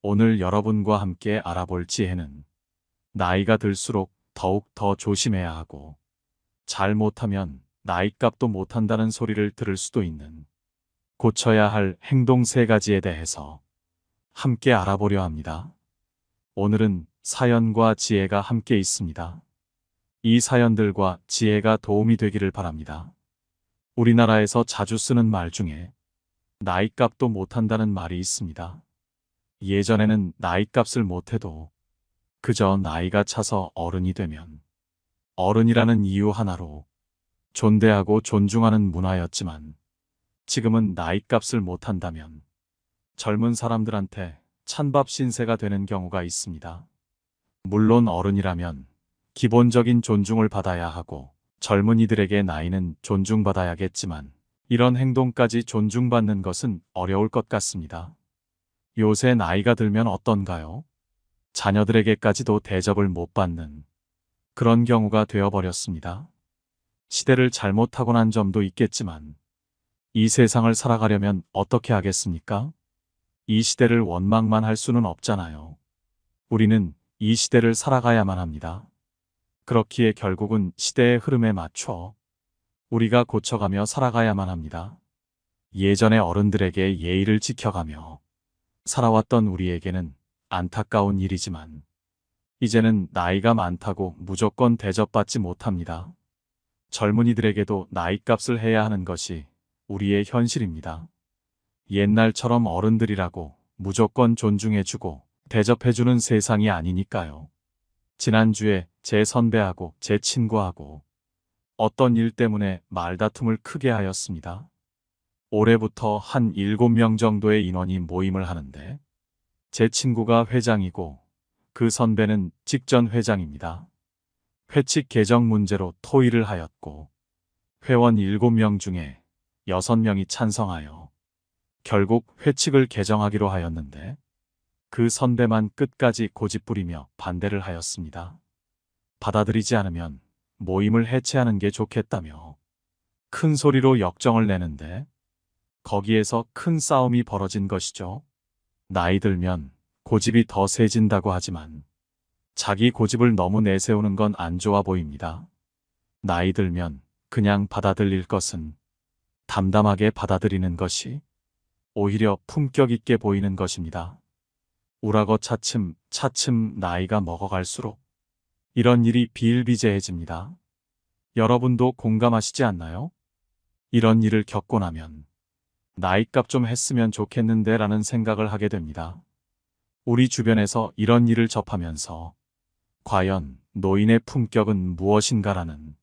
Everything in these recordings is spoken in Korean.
오늘 여러분과 함께 알아볼 지혜는 나이가 들수록 더욱 더 조심해야 하고 잘못하면 나이값도 못한다는 소리를 들을 수도 있는 고쳐야 할 행동 3가지에 대해서 함께 알아보려 합니다. 오늘은 사연과 지혜가 함께 있습니다. 이 사연들과 지혜가 도움이 되기를 바랍니다. 우리나라에서 자주 쓰는 말 중에 나이값도 못한다는 말이 있습니다. 예전에는 나이값을 못해도 그저 나이가 차서 어른이 되면 어른이라는 이유 하나로 존대하고 존중하는 문화였지만 지금은 나이값을 못한다면 젊은 사람들한테 찬밥 신세가 되는 경우가 있습니다. 물론 어른이라면 기본적인 존중을 받아야 하고 젊은이들에게 나이는 존중받아야겠지만 이런 행동까지 존중받는 것은 어려울 것 같습니다. 요새 나이가 들면 어떤가요? 자녀들에게까지도 대접을 못 받는 그런 경우가 되어버렸습니다. 시대를 잘못 타고난 점도 있겠지만 이 세상을 살아가려면 어떻게 하겠습니까? 이 시대를 원망만 할 수는 없잖아요. 우리는 이 시대를 살아가야만 합니다. 그렇기에 결국은 시대의 흐름에 맞춰 우리가 고쳐가며 살아가야만 합니다. 예전의 어른들에게 예의를 지켜가며 살아왔던 우리에게는 안타까운 일이지만 이제는 나이가 많다고 무조건 대접받지 못합니다. 젊은이들에게도 나이값을 해야 하는 것이 우리의 현실입니다. 옛날처럼 어른들이라고 무조건 존중해주고 대접해주는 세상이 아니니까요. 지난주에 제 선배하고 제 친구하고 어떤 일 때문에 말다툼을 크게 하였습니다. 올해부터 한 7명 정도의 인원이 모임을 하는데 제 친구가 회장이고 그 선배는 직전 회장입니다. 회칙 개정 문제로 토의를 하였고 회원 7명 중에 6명이 찬성하여 결국 회칙을 개정하기로 하였는데 그 선배만 끝까지 고집부리며 반대를 하였습니다. 받아들이지 않으면 모임을 해체하는 게 좋겠다며 큰 소리로 역정을 내는데 거기에서 큰 싸움이 벌어진 것이죠. 나이 들면 고집이 더 세진다고 하지만 자기 고집을 너무 내세우는 건 안 좋아 보입니다. 나이 들면 그냥 받아들일 것은 담담하게 받아들이는 것이 오히려 품격 있게 보이는 것입니다. 우라고 차츰 나이가 먹어갈수록 이런 일이 비일비재해집니다. 여러분도 공감하시지 않나요? 이런 일을 겪고 나면 나이값 좀 했으면 좋겠는데 라는 생각을 하게 됩니다. 우리 주변에서 이런 일을 접하면서 과연 노인의 품격은 무엇인가라는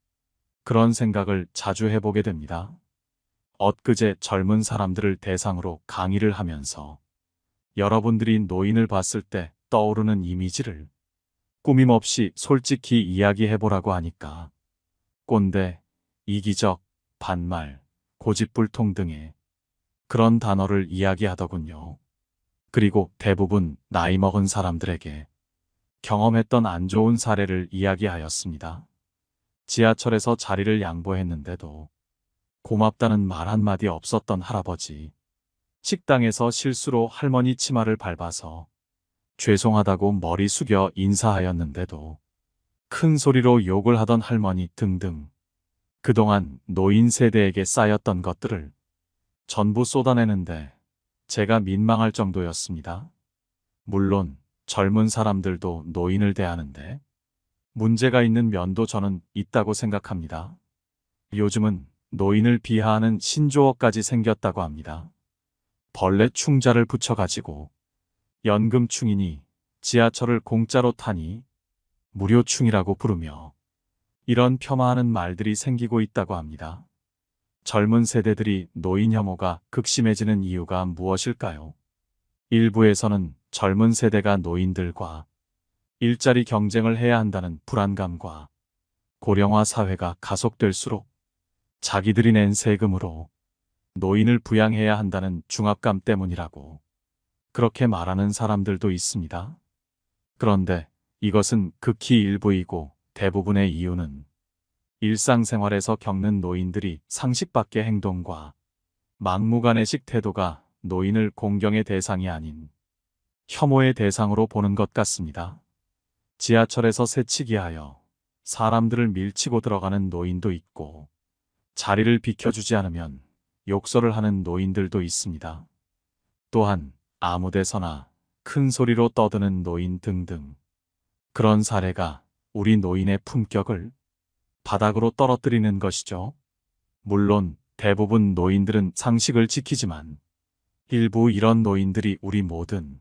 그런 생각을 자주 해보게 됩니다. 엊그제 젊은 사람들을 대상으로 강의를 하면서 여러분들이 노인을 봤을 때 떠오르는 이미지를 꾸밈없이 솔직히 이야기해보라고 하니까 꼰대, 이기적, 반말, 고집불통 등의 그런 단어를 이야기하더군요. 그리고 대부분 나이 먹은 사람들에게 경험했던 안 좋은 사례를 이야기하였습니다. 지하철에서 자리를 양보했는데도 고맙다는 말 한마디 없었던 할아버지, 식당에서 실수로 할머니 치마를 밟아서 죄송하다고 머리 숙여 인사하였는데도 큰 소리로 욕을 하던 할머니 등등 그동안 노인 세대에게 쌓였던 것들을 전부 쏟아내는데 제가 민망할 정도였습니다. 물론 젊은 사람들도 노인을 대하는데 문제가 있는 면도 저는 있다고 생각합니다. 요즘은 노인을 비하하는 신조어까지 생겼다고 합니다. 벌레 충자를 붙여가지고 연금충이니 지하철을 공짜로 타니 무료충이라고 부르며 이런 폄하하는 말들이 생기고 있다고 합니다. 젊은 세대들이 노인 혐오가 극심해지는 이유가 무엇일까요? 일부에서는 젊은 세대가 노인들과 일자리 경쟁을 해야 한다는 불안감과 고령화 사회가 가속될수록 자기들이 낸 세금으로 노인을 부양해야 한다는 중압감 때문이라고 그렇게 말하는 사람들도 있습니다. 그런데 이것은 극히 일부이고 대부분의 이유는 일상생활에서 겪는 노인들이 상식 밖의 행동과 막무가내식 태도가 노인을 공경의 대상이 아닌 혐오의 대상으로 보는 것 같습니다. 지하철에서 새치기하여 사람들을 밀치고 들어가는 노인도 있고, 자리를 비켜주지 않으면 욕설을 하는 노인들도 있습니다. 또한 아무 데서나 큰 소리로 떠드는 노인 등등. 그런 사례가 우리 노인의 품격을 바닥으로 떨어뜨리는 것이죠. 물론 대부분 노인들은 상식을 지키지만 일부 이런 노인들이 우리 모든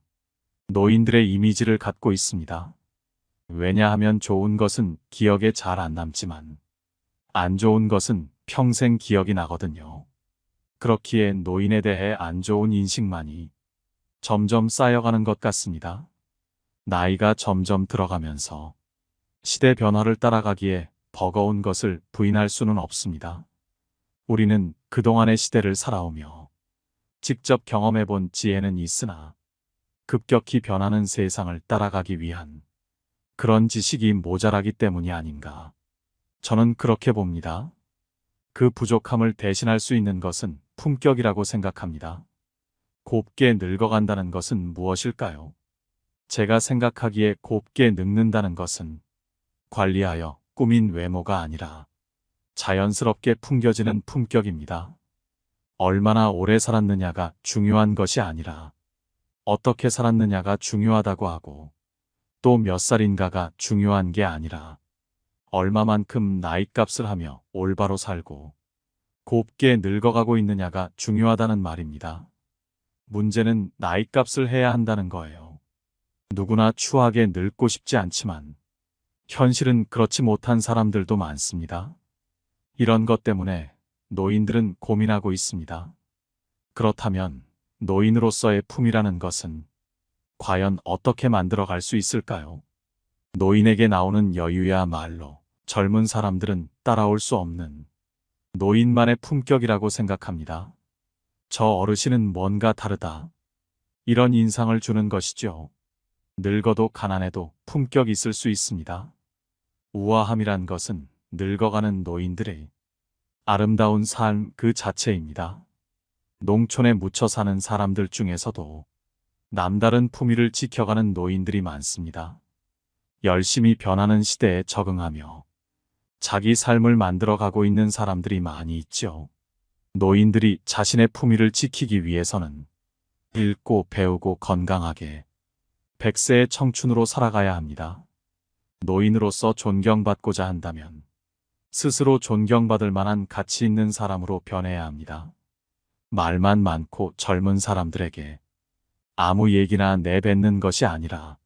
노인들의 이미지를 갖고 있습니다. 왜냐하면 좋은 것은 기억에 잘 안 남지만 안 좋은 것은 평생 기억이 나거든요. 그렇기에 노인에 대해 안 좋은 인식만이 점점 쌓여가는 것 같습니다. 나이가 점점 들어가면서 시대 변화를 따라가기에 버거운 것을 부인할 수는 없습니다. 우리는 그동안의 시대를 살아오며 직접 경험해본 지혜는 있으나 급격히 변하는 세상을 따라가기 위한 그런 지식이 모자라기 때문이 아닌가. 저는 그렇게 봅니다. 그 부족함을 대신할 수 있는 것은 품격이라고 생각합니다. 곱게 늙어간다는 것은 무엇일까요? 제가 생각하기에 곱게 늙는다는 것은 관리하여 꾸민 외모가 아니라 자연스럽게 풍겨지는 품격입니다. 얼마나 오래 살았느냐가 중요한 것이 아니라 어떻게 살았느냐가 중요하다고 하고, 또 몇 살인가가 중요한 게 아니라 얼마만큼 나이값을 하며 올바로 살고 곱게 늙어가고 있느냐가 중요하다는 말입니다. 문제는 나이값을 해야 한다는 거예요. 누구나 추하게 늙고 싶지 않지만 현실은 그렇지 못한 사람들도 많습니다. 이런 것 때문에 노인들은 고민하고 있습니다. 그렇다면 노인으로서의 품이라는 것은 과연 어떻게 만들어갈 수 있을까요? 노인에게 나오는 여유야말로 젊은 사람들은 따라올 수 없는 노인만의 품격이라고 생각합니다. 저 어르신은 뭔가 다르다. 이런 인상을 주는 것이죠. 늙어도 가난해도 품격 있을 수 있습니다. 우아함이란 것은 늙어가는 노인들의 아름다운 삶 그 자체입니다. 농촌에 묻혀 사는 사람들 중에서도 남다른 품위를 지켜가는 노인들이 많습니다. 열심히 변하는 시대에 적응하며 자기 삶을 만들어가고 있는 사람들이 많이 있죠. 노인들이 자신의 품위를 지키기 위해서는 읽고 배우고 건강하게 100세의 청춘으로 살아가야 합니다. 노인으로서 존경받고자 한다면 스스로 존경받을 만한 가치 있는 사람으로 변해야 합니다. 말만 많고 젊은 사람들에게 아무 얘기나 내뱉는 것이 아니라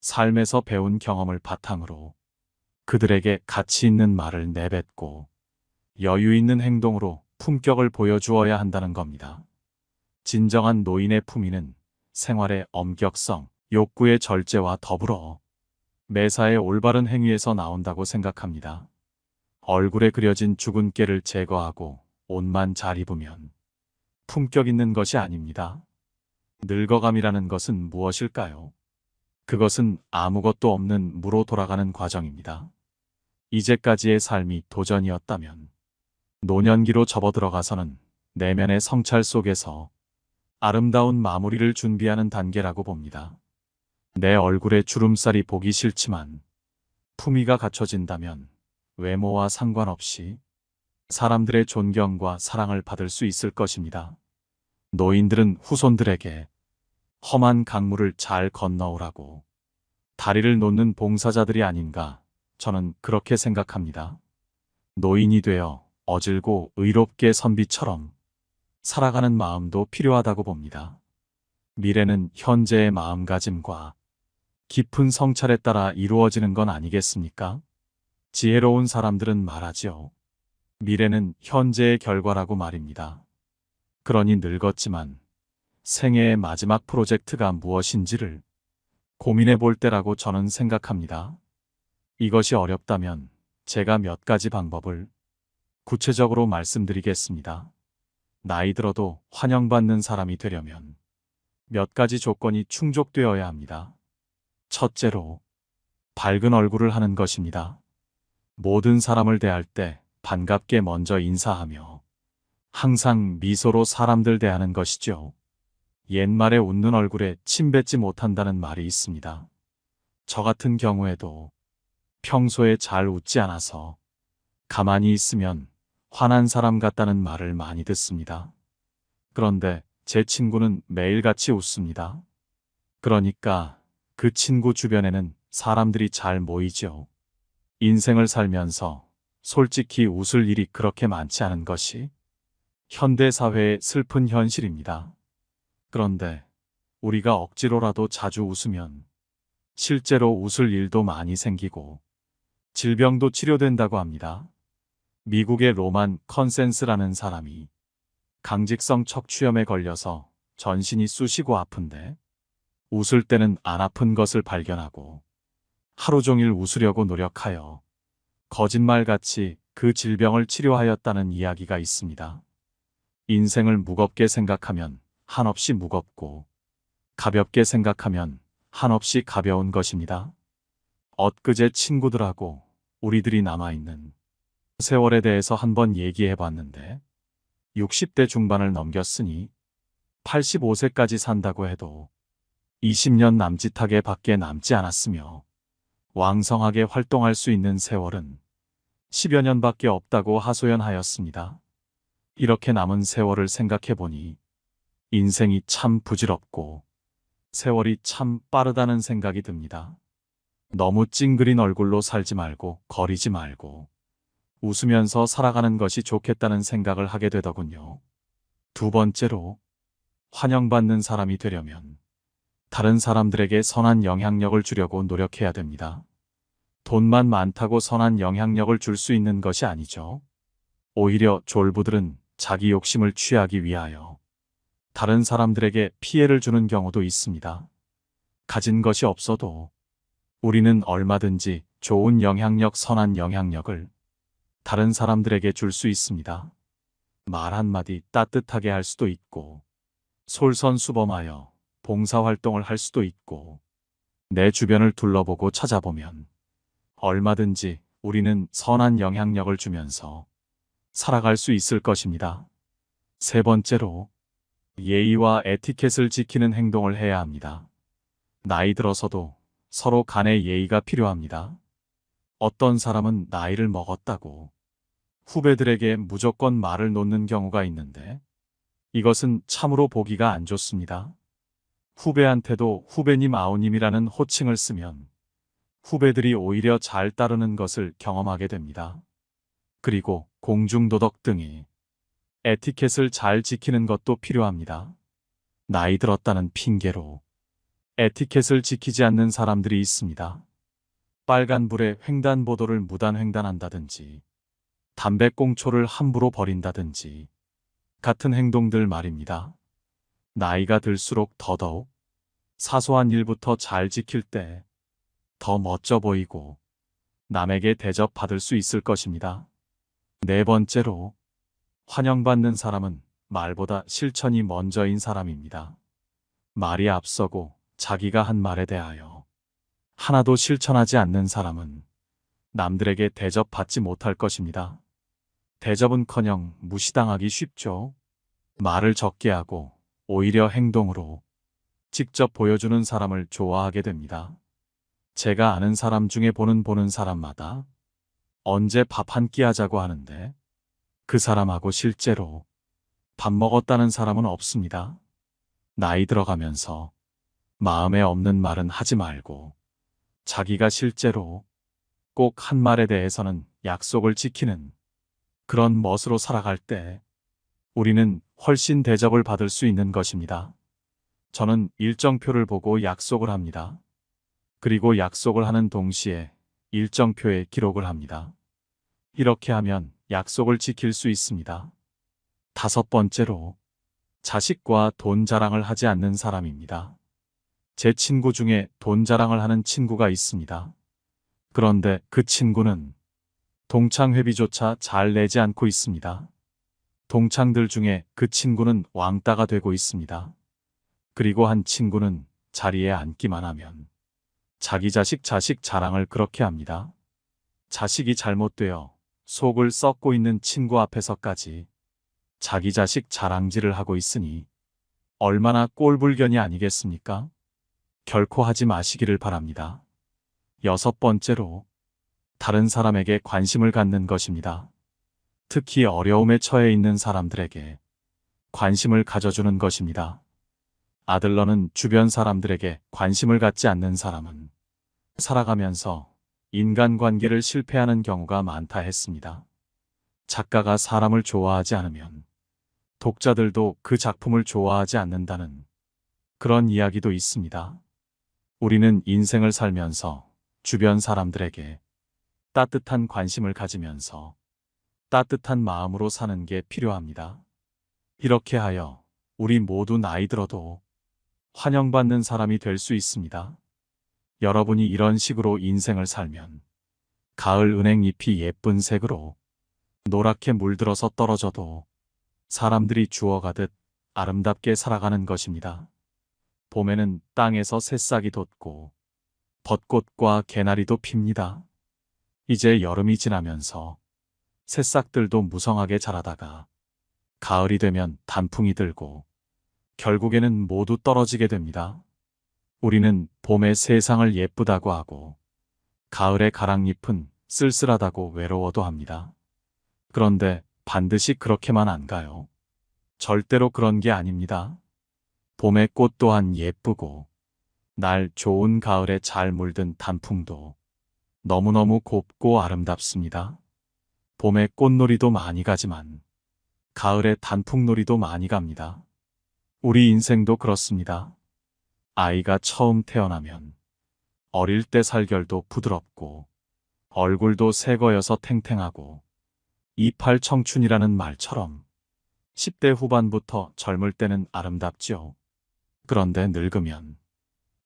삶에서 배운 경험을 바탕으로 그들에게 가치 있는 말을 내뱉고 여유 있는 행동으로 품격을 보여주어야 한다는 겁니다. 진정한 노인의 품위는 생활의 엄격성, 욕구의 절제와 더불어 매사에 올바른 행위에서 나온다고 생각합니다. 얼굴에 그려진 죽은 깨를 제거하고 옷만 잘 입으면 품격 있는 것이 아닙니다. 늙어감이라는 것은 무엇일까요? 그것은 아무것도 없는 무로 돌아가는 과정입니다. 이제까지의 삶이 도전이었다면 노년기로 접어들어가서는 내면의 성찰 속에서 아름다운 마무리를 준비하는 단계라고 봅니다. 내 얼굴에 주름살이 보기 싫지만 품위가 갖춰진다면 외모와 상관없이 사람들의 존경과 사랑을 받을 수 있을 것입니다. 노인들은 후손들에게 험한 강물을 잘 건너오라고 다리를 놓는 봉사자들이 아닌가, 저는 그렇게 생각합니다. 노인이 되어 어질고 의롭게 선비처럼 살아가는 마음도 필요하다고 봅니다. 미래는 현재의 마음가짐과 깊은 성찰에 따라 이루어지는 건 아니겠습니까? 지혜로운 사람들은 말하지요. 미래는 현재의 결과라고 말입니다. 그러니 늙었지만 생애의 마지막 프로젝트가 무엇인지를 고민해 볼 때라고 저는 생각합니다. 이것이 어렵다면 제가 몇 가지 방법을 구체적으로 말씀드리겠습니다. 나이 들어도 환영받는 사람이 되려면 몇 가지 조건이 충족되어야 합니다. 첫째로, 밝은 얼굴을 하는 것입니다. 모든 사람을 대할 때 반갑게 먼저 인사하며 항상 미소로 사람들 대하는 것이죠. 옛말에 웃는 얼굴에 침 뱉지 못한다는 말이 있습니다. 저 같은 경우에도 평소에 잘 웃지 않아서 가만히 있으면 화난 사람 같다는 말을 많이 듣습니다. 그런데 제 친구는 매일같이 웃습니다. 그러니까 그 친구 주변에는 사람들이 잘 모이죠. 인생을 살면서 솔직히 웃을 일이 그렇게 많지 않은 것이 현대사회의 슬픈 현실입니다. 그런데 우리가 억지로라도 자주 웃으면 실제로 웃을 일도 많이 생기고 질병도 치료된다고 합니다. 미국의 로만 컨센스라는 사람이 강직성 척추염에 걸려서 전신이 쑤시고 아픈데 웃을 때는 안 아픈 것을 발견하고 하루 종일 웃으려고 노력하여 거짓말같이 그 질병을 치료하였다는 이야기가 있습니다. 인생을 무겁게 생각하면 한없이 무겁고 가볍게 생각하면 한없이 가벼운 것입니다. 엊그제 친구들하고 우리들이 남아있는 세월에 대해서 한번 얘기해 봤는데 60대 중반을 넘겼으니 85세까지 산다고 해도 20년 남짓하게 밖에 남지 않았으며 왕성하게 활동할 수 있는 세월은 10여 년밖에 없다고 하소연하였습니다. 이렇게 남은 세월을 생각해 보니 인생이 참 부질없고 세월이 참 빠르다는 생각이 듭니다. 너무 찡그린 얼굴로 살지 말고 거리지 말고 웃으면서 살아가는 것이 좋겠다는 생각을 하게 되더군요. 두 번째로, 환영받는 사람이 되려면 다른 사람들에게 선한 영향력을 주려고 노력해야 됩니다. 돈만 많다고 선한 영향력을 줄 수 있는 것이 아니죠. 오히려 졸부들은 자기 욕심을 취하기 위하여 다른 사람들에게 피해를 주는 경우도 있습니다. 가진 것이 없어도 우리는 얼마든지 좋은 영향력, 선한 영향력을 다른 사람들에게 줄 수 있습니다. 말 한마디 따뜻하게 할 수도 있고, 솔선수범하여 봉사활동을 할 수도 있고, 내 주변을 둘러보고 찾아보면 얼마든지 우리는 선한 영향력을 주면서 살아갈 수 있을 것입니다. 세 번째로, 예의와 에티켓을 지키는 행동을 해야 합니다. 나이 들어서도 서로 간의 예의가 필요합니다. 어떤 사람은 나이를 먹었다고 후배들에게 무조건 말을 놓는 경우가 있는데 이것은 참으로 보기가 안 좋습니다. 후배한테도 후배님 아우님이라는 호칭을 쓰면 후배들이 오히려 잘 따르는 것을 경험하게 됩니다. 그리고 공중도덕 등의 에티켓을 잘 지키는 것도 필요합니다. 나이 들었다는 핑계로 에티켓을 지키지 않는 사람들이 있습니다. 빨간불에 횡단보도를 무단횡단한다든지 담배꽁초를 함부로 버린다든지 같은 행동들 말입니다. 나이가 들수록 더더욱 사소한 일부터 잘 지킬 때 더 멋져 보이고 남에게 대접받을 수 있을 것입니다. 네 번째로, 환영받는 사람은 말보다 실천이 먼저인 사람입니다. 말이 앞서고 자기가 한 말에 대하여 하나도 실천하지 않는 사람은 남들에게 대접받지 못할 것입니다. 대접은커녕 무시당하기 쉽죠. 말을 적게 하고 오히려 행동으로 직접 보여주는 사람을 좋아하게 됩니다. 제가 아는 사람 중에 보는 사람마다 언제 밥 한 끼 하자고 하는데 그 사람하고 실제로 밥 먹었다는 사람은 없습니다. 나이 들어가면서 마음에 없는 말은 하지 말고 자기가 실제로 꼭 한 말에 대해서는 약속을 지키는 그런 멋으로 살아갈 때 우리는 훨씬 대접을 받을 수 있는 것입니다. 저는 일정표를 보고 약속을 합니다. 그리고 약속을 하는 동시에 일정표에 기록을 합니다. 이렇게 하면 약속을 지킬 수 있습니다. 다섯 번째로, 자식과 돈 자랑을 하지 않는 사람입니다. 제 친구 중에 돈 자랑을 하는 친구가 있습니다. 그런데 그 친구는 동창회비조차 잘 내지 않고 있습니다. 동창들 중에 그 친구는 왕따가 되고 있습니다. 그리고 한 친구는 자리에 앉기만 하면 자기 자식 자랑을 그렇게 합니다. 자식이 잘못되어 속을 썩고 있는 친구 앞에서까지 자기 자식 자랑질을 하고 있으니 얼마나 꼴불견이 아니겠습니까? 결코 하지 마시기를 바랍니다. 6번째로, 다른 사람에게 관심을 갖는 것입니다. 특히 어려움에 처해 있는 사람들에게 관심을 가져주는 것입니다. 아들러는 주변 사람들에게 관심을 갖지 않는 사람은 살아가면서 인간관계를 실패하는 경우가 많다 했습니다. 작가가 사람을 좋아하지 않으면 독자들도 그 작품을 좋아하지 않는다는 그런 이야기도 있습니다. 우리는 인생을 살면서 주변 사람들에게 따뜻한 관심을 가지면서 따뜻한 마음으로 사는 게 필요합니다. 이렇게 하여 우리 모두 나이 들어도 환영받는 사람이 될 수 있습니다. 여러분이 이런 식으로 인생을 살면 가을 은행잎이 예쁜 색으로 노랗게 물들어서 떨어져도 사람들이 주워가듯 아름답게 살아가는 것입니다. 봄에는 땅에서 새싹이 돋고 벚꽃과 개나리도 핍니다. 이제 여름이 지나면서 새싹들도 무성하게 자라다가 가을이 되면 단풍이 들고 결국에는 모두 떨어지게 됩니다. 우리는 봄에 세상을 예쁘다고 하고 가을의 가랑잎은 쓸쓸하다고 외로워도 합니다. 그런데 반드시 그렇게만 안 가요. 절대로 그런 게 아닙니다. 봄의 꽃 또한 예쁘고 날 좋은 가을에 잘 물든 단풍도 너무너무 곱고 아름답습니다. 봄에 꽃놀이도 많이 가지만 가을에 단풍놀이도 많이 갑니다. 우리 인생도 그렇습니다. 아이가 처음 태어나면 어릴 때 살결도 부드럽고 얼굴도 새거여서 탱탱하고 이팔 청춘이라는 말처럼 10대 후반부터 젊을 때는 아름답죠. 그런데 늙으면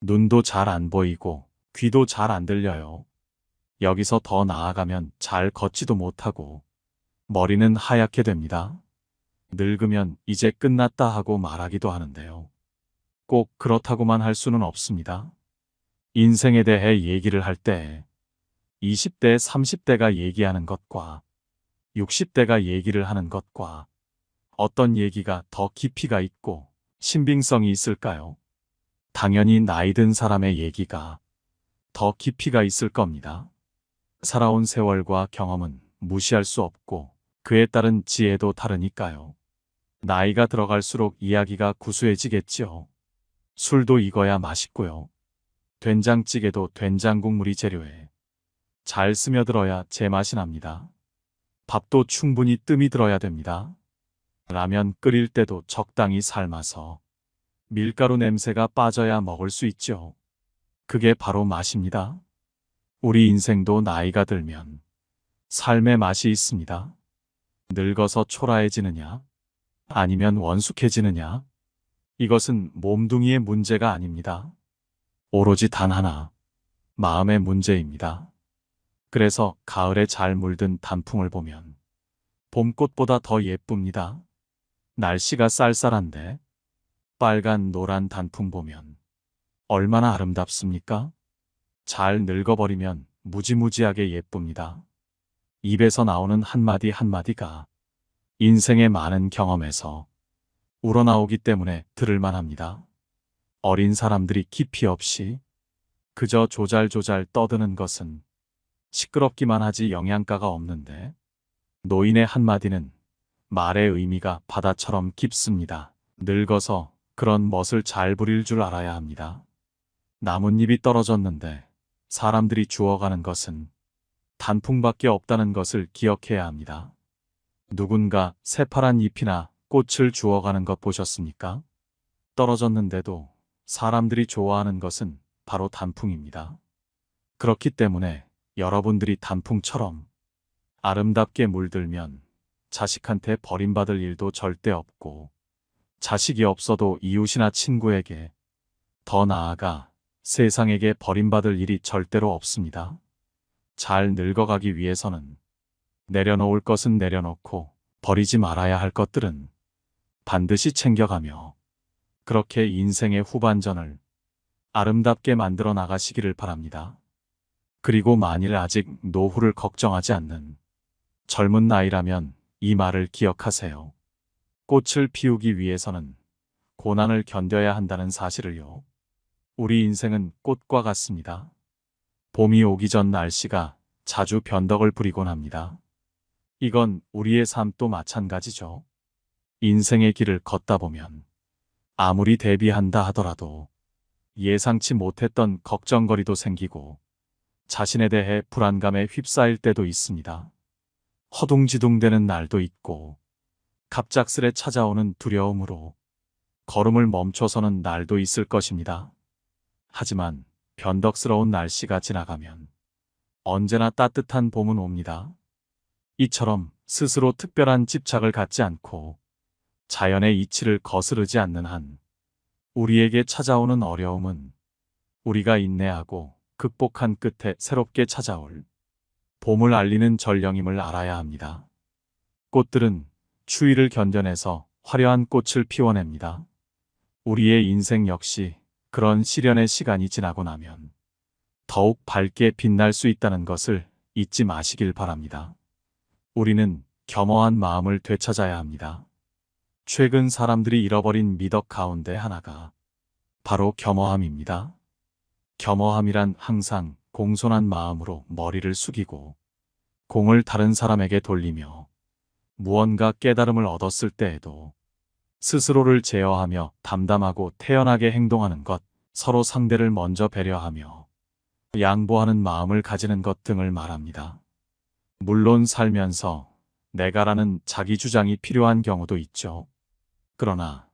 눈도 잘 안 보이고 귀도 잘 안 들려요. 여기서 더 나아가면 잘 걷지도 못하고 머리는 하얗게 됩니다. 늙으면 이제 끝났다 하고 말하기도 하는데요. 꼭 그렇다고만 할 수는 없습니다. 인생에 대해 얘기를 할 때 20대, 30대가 얘기하는 것과 60대가 얘기를 하는 것과 어떤 얘기가 더 깊이가 있고 신빙성이 있을까요? 당연히 나이 든 사람의 얘기가 더 깊이가 있을 겁니다. 살아온 세월과 경험은 무시할 수 없고 그에 따른 지혜도 다르니까요. 나이가 들어갈수록 이야기가 구수해지겠지요. 술도 익어야 맛있고요. 된장찌개도 된장국물이 재료에 잘 스며들어야 제맛이 납니다. 밥도 충분히 뜸이 들어야 됩니다. 라면 끓일 때도 적당히 삶아서 밀가루 냄새가 빠져야 먹을 수 있죠. 그게 바로 맛입니다. 우리 인생도 나이가 들면 삶의 맛이 있습니다. 늙어서 초라해지느냐, 아니면 원숙해지느냐, 이것은 몸뚱이의 문제가 아닙니다. 오로지 단 하나, 마음의 문제입니다. 그래서 가을에 잘 물든 단풍을 보면 봄꽃보다 더 예쁩니다. 날씨가 쌀쌀한데 빨간 노란 단풍 보면 얼마나 아름답습니까? 잘 늙어버리면 무지무지하게 예쁩니다. 입에서 나오는 한마디 한마디가 인생의 많은 경험에서 우러나오기 때문에 들을만 합니다. 어린 사람들이 깊이 없이 그저 조잘조잘 떠드는 것은 시끄럽기만 하지 영양가가 없는데 노인의 한마디는 말의 의미가 바다처럼 깊습니다. 늙어서 그런 멋을 잘 부릴 줄 알아야 합니다. 나뭇잎이 떨어졌는데 사람들이 주워가는 것은 단풍밖에 없다는 것을 기억해야 합니다. 누군가 새파란 잎이나 꽃을 주워가는 것 보셨습니까? 떨어졌는데도 사람들이 좋아하는 것은 바로 단풍입니다. 그렇기 때문에 여러분들이 단풍처럼 아름답게 물들면 자식한테 버림받을 일도 절대 없고 자식이 없어도 이웃이나 친구에게 더 나아가 세상에게 버림받을 일이 절대로 없습니다. 잘 늙어가기 위해서는 내려놓을 것은 내려놓고 버리지 말아야 할 것들은 반드시 챙겨가며 그렇게 인생의 후반전을 아름답게 만들어 나가시기를 바랍니다. 그리고 만일 아직 노후를 걱정하지 않는 젊은 나이라면 이 말을 기억하세요. 꽃을 피우기 위해서는 고난을 견뎌야 한다는 사실을요. 우리 인생은 꽃과 같습니다. 봄이 오기 전 날씨가 자주 변덕을 부리곤 합니다. 이건 우리의 삶도 마찬가지죠. 인생의 길을 걷다 보면 아무리 대비한다 하더라도 예상치 못했던 걱정거리도 생기고 자신에 대해 불안감에 휩싸일 때도 있습니다. 허둥지둥대는 날도 있고 갑작스레 찾아오는 두려움으로 걸음을 멈춰서는 날도 있을 것입니다. 하지만 변덕스러운 날씨가 지나가면 언제나 따뜻한 봄은 옵니다. 이처럼 스스로 특별한 집착을 갖지 않고 자연의 이치를 거스르지 않는 한 우리에게 찾아오는 어려움은 우리가 인내하고 극복한 끝에 새롭게 찾아올 봄을 알리는 전령임을 알아야 합니다. 꽃들은 추위를 견뎌내서 화려한 꽃을 피워냅니다. 우리의 인생 역시 그런 시련의 시간이 지나고 나면 더욱 밝게 빛날 수 있다는 것을 잊지 마시길 바랍니다. 우리는 겸허한 마음을 되찾아야 합니다. 최근 사람들이 잃어버린 미덕 가운데 하나가 바로 겸허함입니다. 겸허함이란 항상 공손한 마음으로 머리를 숙이고 공을 다른 사람에게 돌리며 무언가 깨달음을 얻었을 때에도 스스로를 제어하며 담담하고 태연하게 행동하는 것, 서로 상대를 먼저 배려하며 양보하는 마음을 가지는 것 등을 말합니다. 물론 살면서 내가라는 자기 주장이 필요한 경우도 있죠. 그러나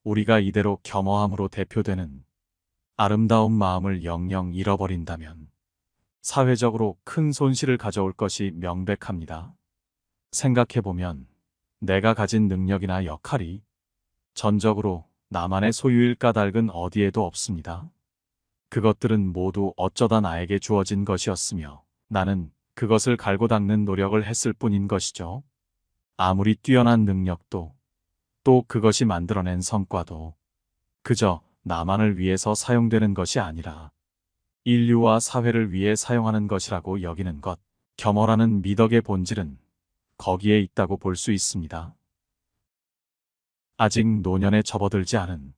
우리가 이대로 겸허함으로 대표되는 아름다운 마음을 영영 잃어버린다면 사회적으로 큰 손실을 가져올 것이 명백합니다. 생각해보면 내가 가진 능력이나 역할이 전적으로 나만의 소유일 까닭은 어디에도 없습니다. 그것들은 모두 어쩌다 나에게 주어진 것이었으며 나는 그것을 갈고 닦는 노력을 했을 뿐인 것이죠. 아무리 뛰어난 능력도 또 그것이 만들어낸 성과도 그저 나만을 위해서 사용되는 것이 아니라 인류와 사회를 위해 사용하는 것이라고 여기는 것, 겸허라는 미덕의 본질은 거기에 있다고 볼 수 있습니다. 아직 노년에 접어들지 않은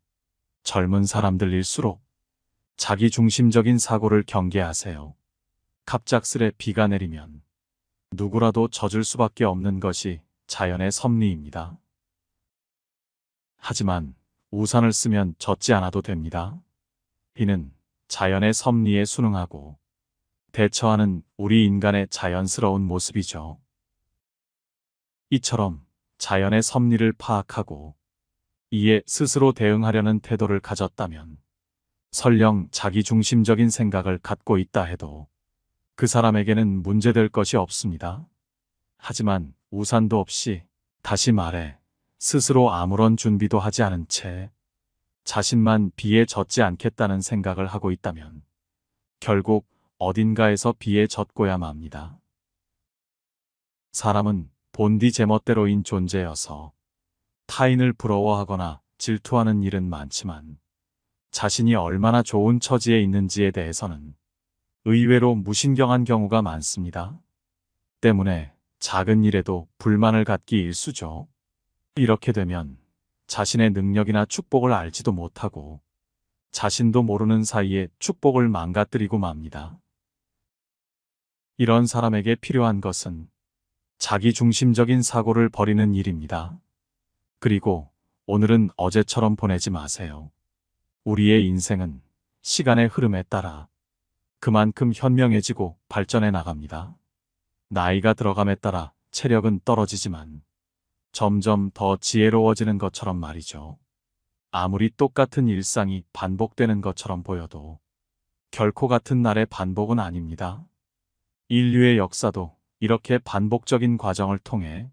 젊은 사람들일수록 자기 중심적인 사고를 경계하세요. 갑작스레 비가 내리면 누구라도 젖을 수밖에 없는 것이 자연의 섭리입니다. 하지만 우산을 쓰면 젖지 않아도 됩니다. 비는 자연의 섭리에 순응하고 대처하는 우리 인간의 자연스러운 모습이죠. 이처럼 자연의 섭리를 파악하고 이에 스스로 대응하려는 태도를 가졌다면 설령 자기중심적인 생각을 갖고 있다 해도 그 사람에게는 문제될 것이 없습니다. 하지만 우산도 없이, 다시 말해 스스로 아무런 준비도 하지 않은 채 자신만 비에 젖지 않겠다는 생각을 하고 있다면 결국 어딘가에서 비에 젖고야 맙니다. 사람은 본디 제멋대로인 존재여서 타인을 부러워하거나 질투하는 일은 많지만 자신이 얼마나 좋은 처지에 있는지에 대해서는 의외로 무신경한 경우가 많습니다. 때문에 작은 일에도 불만을 갖기 일쑤죠. 이렇게 되면 자신의 능력이나 축복을 알지도 못하고 자신도 모르는 사이에 축복을 망가뜨리고 맙니다. 이런 사람에게 필요한 것은 자기중심적인 사고를 버리는 일입니다. 그리고 오늘은 어제처럼 보내지 마세요. 우리의 인생은 시간의 흐름에 따라 그만큼 현명해지고 발전해 나갑니다. 나이가 들어감에 따라 체력은 떨어지지만 점점 더 지혜로워지는 것처럼 말이죠. 아무리 똑같은 일상이 반복되는 것처럼 보여도 결코 같은 날의 반복은 아닙니다. 인류의 역사도 이렇게 반복적인 과정을 통해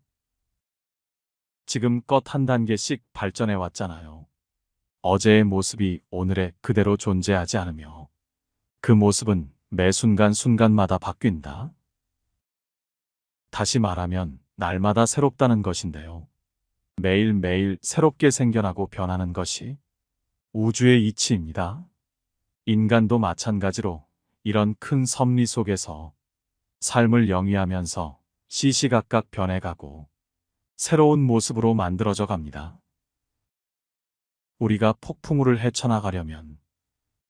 지금껏 한 단계씩 발전해 왔잖아요. 어제의 모습이 오늘의 그대로 존재하지 않으며 그 모습은 매 순간순간마다 바뀐다. 다시 말하면 날마다 새롭다는 것인데요. 매일매일 새롭게 생겨나고 변하는 것이 우주의 이치입니다. 인간도 마찬가지로 이런 큰 섭리 속에서 삶을 영위하면서 시시각각 변해가고 새로운 모습으로 만들어져 갑니다. 우리가 폭풍우를 헤쳐나가려면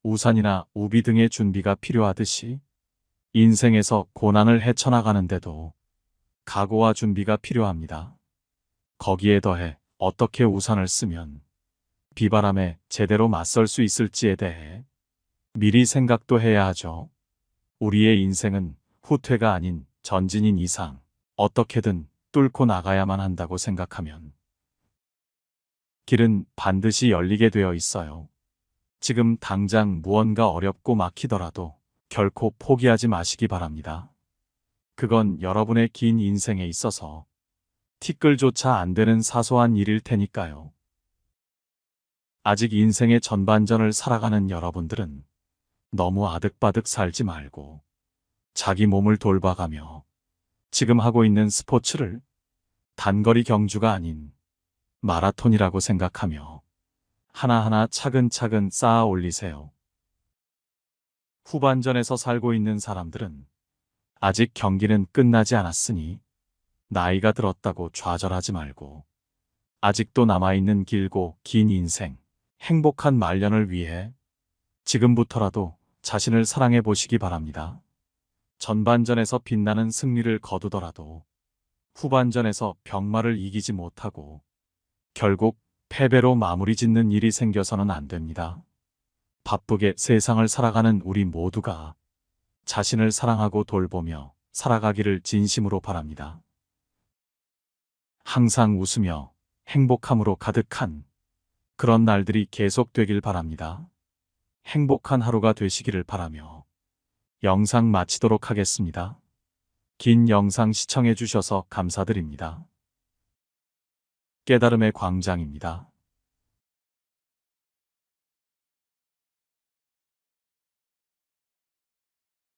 우산이나 우비 등의 준비가 필요하듯이 인생에서 고난을 헤쳐나가는데도 각오와 준비가 필요합니다. 거기에 더해 어떻게 우산을 쓰면 비바람에 제대로 맞설 수 있을지에 대해 미리 생각도 해야 하죠. 우리의 인생은 후퇴가 아닌 전진인 이상 어떻게든 뚫고 나가야만 한다고 생각하면 길은 반드시 열리게 되어 있어요. 지금 당장 무언가 어렵고 막히더라도 결코 포기하지 마시기 바랍니다. 그건 여러분의 긴 인생에 있어서 티끌조차 안 되는 사소한 일일 테니까요. 아직 인생의 전반전을 살아가는 여러분들은 너무 아득바득 살지 말고 자기 몸을 돌봐가며 지금 하고 있는 스포츠를 단거리 경주가 아닌 마라톤이라고 생각하며 하나하나 차근차근 쌓아 올리세요. 후반전에서 살고 있는 사람들은 아직 경기는 끝나지 않았으니 나이가 들었다고 좌절하지 말고 아직도 남아있는 길고 긴 인생, 행복한 말년을 위해 지금부터라도 자신을 사랑해 보시기 바랍니다. 전반전에서 빛나는 승리를 거두더라도 후반전에서 병마를 이기지 못하고 결국 패배로 마무리 짓는 일이 생겨서는 안 됩니다. 바쁘게 세상을 살아가는 우리 모두가 자신을 사랑하고 돌보며 살아가기를 진심으로 바랍니다. 항상 웃으며 행복함으로 가득한 그런 날들이 계속되길 바랍니다. 행복한 하루가 되시기를 바라며 영상 마치도록 하겠습니다. 긴 영상 시청해 주셔서 감사드립니다. 깨달음의 광장입니다.